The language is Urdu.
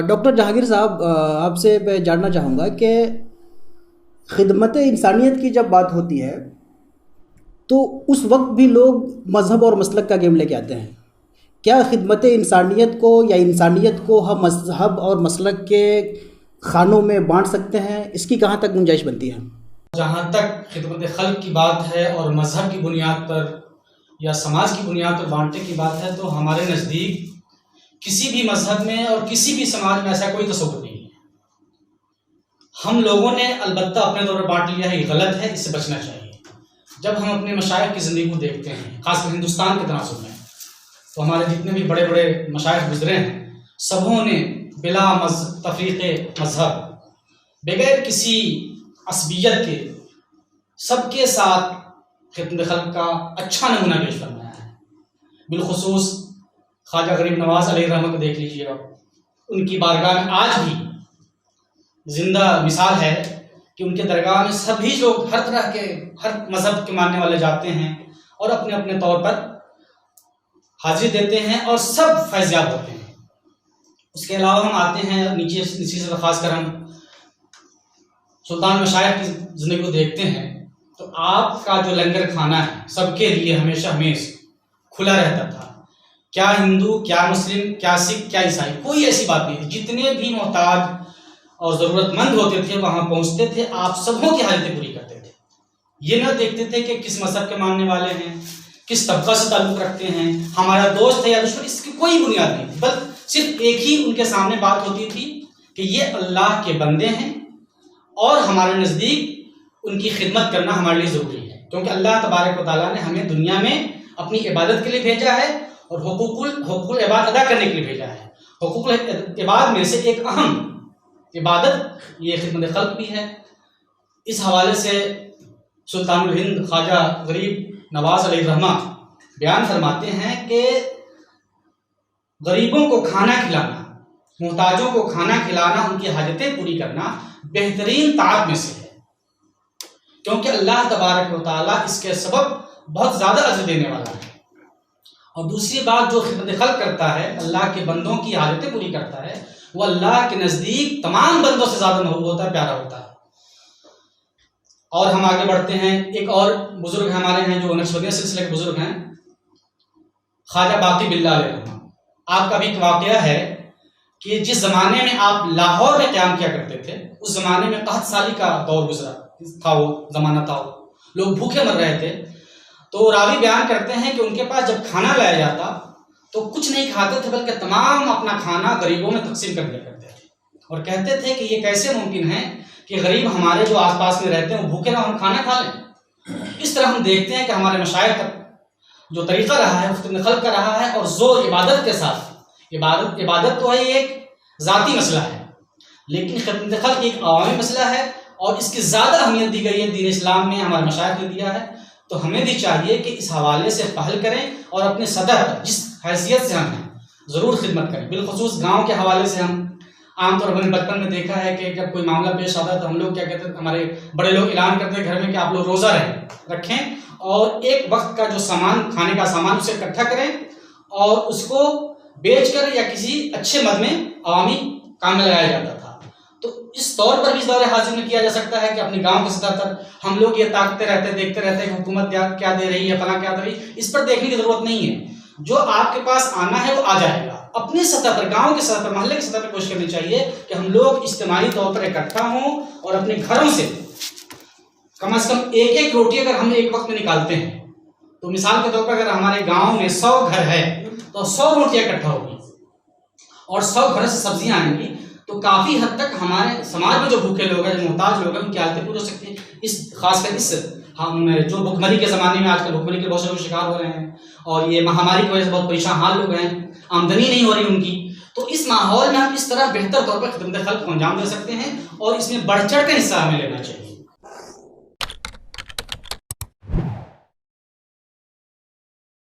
ڈاکٹر جہانگیر صاحب، آپ سے میں جاننا چاہوں گا کہ خدمت انسانیت کی جب بات ہوتی ہے تو اس وقت بھی لوگ مذہب اور مسلک کا گیم لے کے آتے ہیں۔ کیا خدمت انسانیت کو یا انسانیت کو ہم مذہب اور مسلک کے خانوں میں بانٹ سکتے ہیں؟ اس کی کہاں تک گنجائش بنتی ہے؟ جہاں تک خدمت خلق کی بات ہے اور مذہب کی بنیاد پر یا سماج کی بنیاد پر بانٹنے کی بات ہے تو ہمارے نزدیک کسی بھی مذہب میں اور کسی بھی سماج میں ایسا کوئی تصور نہیں ہے۔ ہم لوگوں نے البتہ اپنے طور پر بانٹ لیا ہے، یہ غلط ہے، اس سے بچنا چاہیے۔ جب ہم اپنے مشائخ کی زندگی کو دیکھتے ہیں، خاص کر ہندوستان کے تناظر میں، تو ہمارے جتنے بھی بڑے بڑے مشائخ گزرے ہیں سبوں نے بلا تفریق مذہب، بغیر کسی عصبیت کے، سب کے ساتھ خدمت خلق کا اچھا نمونہ پیش فرمایا ہے۔ بالخصوص خواجہ غریب نواز علیہ الرحمہ کو دیکھ لیجیے آپ، ان کی بارگاہ میں آج بھی زندہ مثال ہے کہ ان کے درگاہ میں سبھی لوگ ہر طرح کے، ہر مذہب کے ماننے والے جاتے ہیں اور اپنے اپنے طور پر حاضری دیتے ہیں اور سب فیض یاب ہوتے ہیں۔ اس کے علاوہ ہم آتے ہیں نیچے سے خاص کر ہم سلطان مشائخ کی زندگی کو دیکھتے ہیں تو آپ کا جو لنگر کھانہ ہے سب کے لیے ہمیشہ کھلا رہتا تھا۔ کیا ہندو، کیا مسلم، کیا سکھ، کیا عیسائی، کوئی ایسی بات نہیں تھی۔ جتنے بھی محتاج اور ضرورت مند ہوتے تھے وہاں پہنچتے تھے، آپ سبوں کی حاجتیں پوری کرتے تھے۔ یہ نہ دیکھتے تھے کہ کس مذہب کے ماننے والے ہیں، کس طبقہ سے تعلق رکھتے ہیں، ہمارا دوست ہے یا دشمن، اس کی کوئی بنیاد نہیں تھی، بس صرف ایک ہی ان کے سامنے بات ہوتی تھی کہ یہ اللہ کے بندے ہیں اور ہمارے نزدیک ان کی خدمت کرنا ہمارے لیے ضروری ہے، کیونکہ اللہ تبارک و تعالیٰ نے ہمیں دنیا میں اپنی عبادت کے لیے بھیجا ہے اور حقوق العباد ادا کرنے کے لیے بھیجا ہے۔ حقوق العباد میں سے ایک اہم عبادت یہ خدمت خلق بھی ہے۔ اس حوالے سے سلطان الہند خواجہ غریب نواز علیہ الرحمہ بیان فرماتے ہیں کہ غریبوں کو کھانا کھلانا، محتاجوں کو کھانا کھلانا، ان کی حاجتیں پوری کرنا بہترین طاعت میں سے ہے، کیونکہ اللہ تبارک و تعالیٰ اس کے سبب بہت زیادہ اجر دینے والا ہے۔ اور دوسری بات، جو خدمت خلق کرتا ہے، اللہ کے بندوں کی حاجتیں پوری کرتا ہے، وہ اللہ کے نزدیک تمام بندوں سے زیادہ محبوب ہوتا ہے، پیارا ہوتا ہے۔ اور ہم آگے بڑھتے ہیں، ایک اور بزرگ ہمارے ہیں جو نقشبندیہ سلسلے کے بزرگ ہیں، خواجہ باقی باللہ علیہ الرحمہ۔ آپ کا بھی ایک واقعہ ہے کہ جس زمانے میں آپ لاہور میں قیام کیا کرتے تھے اس زمانے میں قحط سالی کا دور گزرا تھا، وہ زمانہ تھا، لوگ بھوکے مر رہے تھے۔ تو راوی بیان کرتے ہیں کہ ان کے پاس جب کھانا لایا جاتا تو کچھ نہیں کھاتے تھے بلکہ تمام اپنا کھانا غریبوں میں تقسیم کر دیا کرتے تھے، اور کہتے تھے کہ یہ کیسے ممکن ہے کہ غریب ہمارے جو آس پاس میں رہتے ہیں وہ بھوکے نہ ہم کھانا کھا لیں۔ اس طرح ہم دیکھتے ہیں کہ ہمارے مشائخ کا جو طریقہ رہا ہے خدمت خلق کا رہا ہے، اور زور عبادت کے ساتھ، عبادت تو ہے ایک ذاتی مسئلہ ہے، لیکن خدمت خلق ایک عوامی مسئلہ ہے اور اس کی زیادہ اہمیت دی گئی ہے دین اسلام میں، ہمارے مشائخ نے دیا ہے۔ تو ہمیں بھی چاہیے کہ اس حوالے سے پہل کریں اور اپنے سطح پر جس حیثیت سے ہم ہیں ضرور خدمت کریں۔ بالخصوص گاؤں کے حوالے سے ہم عام طور پر بچپن میں دیکھا ہے کہ جب کوئی معاملہ پیش آتا ہے تو ہم لوگ کیا کہتے ہیں، ہمارے بڑے لوگ اعلان کرتے ہیں گھر میں کہ آپ لوگ روزہ رکھیں اور ایک وقت کا جو سامان، کھانے کا سامان، اسے اکٹھا کریں اور اس کو بیچ کر یا کسی اچھے مد میں عوامی کام میں لگایا جاتا تھا۔ تو اس طور پر بھی اس دور حاضر میں کیا جا سکتا ہے کہ اپنے گاؤں کی سطح پر ہم لوگ یہ تاکتے رہتے، دیکھتے رہتے ہیں کہ حکومت کیا دے رہی ہے، فلاں کیا دے رہی ہے، اس پر دیکھنے کی ضرورت نہیں ہے۔ جو آپ کے پاس آنا ہے وہ آ جائے گا۔ اپنی سطح پر، گاؤں کی سطح پر، محلے کی سطح پر کوشش کرنی چاہیے کہ ہم لوگ اجتماعی طور پر اکٹھا ہوں اور اپنے گھروں سے کم از کم ایک روٹی اگر ہم ایک وقت میں نکالتے ہیں تو مثال کے طور پر اگر ہمارے گاؤں میں 100 گھر ہے تو 100 روٹیاں اکٹھا ہوگی اور 100 گھروں سے سبزیاں آئیں گی، تو کافی حد تک ہمارے سماج میں جو بھوکے لوگ ہیں، جو محتاج لوگ ہیں، ان کی حالتیں پوری ہو سکتی ہیں۔ خاص کر اس ہم جو بھوکمری کے زمانے میں، آج کل بھوکمری کے بہت سے لوگ شکار ہو رہے ہیں اور یہ مہاماری کی وجہ سے بہت پریشان حال لوگ ہیں، آمدنی نہیں ہو رہی ان کی، تو اس ماحول میں ہم اس طرح بہتر طور پر خدمت خلق کو انجام دے سکتے ہیں اور اس میں بڑھ چڑھ کر حصہ ہمیں لینا چاہیے۔